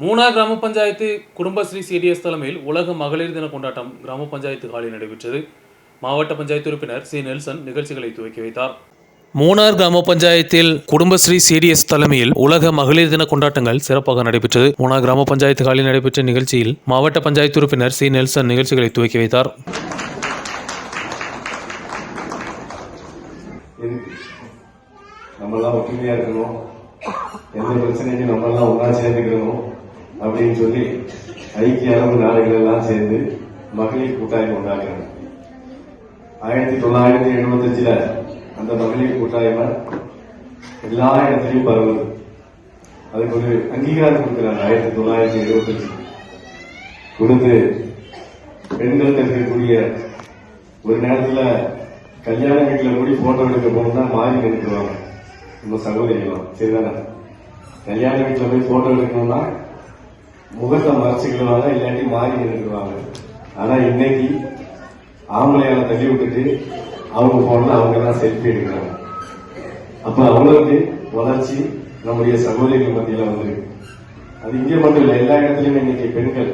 மூணார் கிராம பஞ்சாயத்து குடும்பஸ்ரீ சிடிஎஸ் தலைமையில் உலக மகளிர் தின கொண்டாட்டம் கிராம பஞ்சாயத்து ஹாலில் நடைபெற்றது. மாவட்ட பஞ்சாயத்து உறுப்பினர் சி நெல்சன் நிகழ்ச்சிகளை துவக்கி வைத்தார். மூணார் கிராம பஞ்சாயத்தில் குடும்பஸ்ரீ சிடிஎஸ் தலைமையில் உலக மகளிர் தின கொண்டாட்டங்கள் சிறப்பாக நடைபெற்றது. மூணார் கிராம பஞ்சாயத்து ஹாலில் நடைபெற்ற நிகழ்ச்சியில் மாவட்ட பஞ்சாயத்து உறுப்பினர் சி நெல்சன் நிகழ்ச்சிகளை துவக்கி வைத்தார். நம்மளாம் ஒற்றுமையா இருக்கணும், எந்த பிரச்சனைக்கும் நம்மளாம் ஒன்றா சேர்ந்துக்கணும் அப்படின்னு சொல்லி ஐக்கிய அரபு நாடுகள் எல்லாம் சேர்ந்து மகளிர் கூட்டாய்வு உண்டாக்குறாங்க. 1975 அந்த மகளிர் கூட்டாய்மை எல்லா இடத்துலையும் பரவுது. அதுக்கு ஒரு அங்கீகாரம் கொடுக்குறாங்க. 1975 கொடுத்து பெண்கள் இருக்கக்கூடிய ஒரு நேரத்துல கல்யாண வீட்டில் கூடி போட்டோ எடுக்க போனோம்னா மாறி நினைக்குவாங்க நம்ம சகோதரிகளும். சரிதானே? கல்யாண வீட்டில் போய் போட்டோ எடுக்கணும்னா முகத்தை மறைச்சிக்கிடுவாங்க, இல்லாட்டி மாறி நினைக்குவாங்க. ஆனா இன்னைக்கு ஆம்பளையால தள்ளி விட்டுட்டு அவங்க போன அவங்க தான் செல்ஃபி எடுக்கிறாங்க. அப்ப அவங்களுக்கு வளர்ச்சி நம்முடைய சகோதரிகள் மத்தியில வந்திருக்கு. அது இங்கே மட்டும் இல்லை, எல்லா இடத்துலயுமே இன்னைக்கு பெண்கள்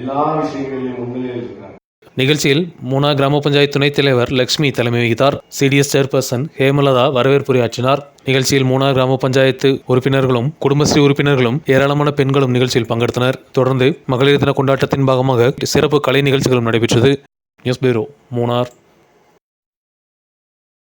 எல்லா விஷயங்களிலும் முன்னிலையில் இருக்கிறாங்க. நிகழ்ச்சியில் மூணார் கிராம பஞ்சாயத்து துணைத் தலைவர் லட்சுமி தலைமை வகித்தார். சிடிஎஸ் சேர்பர்சன் ஹேமலதா வரவேற்புரையாற்றினார். நிகழ்ச்சியில் மூணார் கிராம பஞ்சாயத்து உறுப்பினர்களும் குடும்பஸ்ரீ உறுப்பினர்களும் ஏராளமான பெண்களும் நிகழ்ச்சியில் பங்கெடுத்தனர். தொடர்ந்து மகளிர் தின கொண்டாட்டத்தின் பாகமாக சிறப்பு கலை நிகழ்ச்சிகளும் நடைபெற்றது. News bureau, Munnar.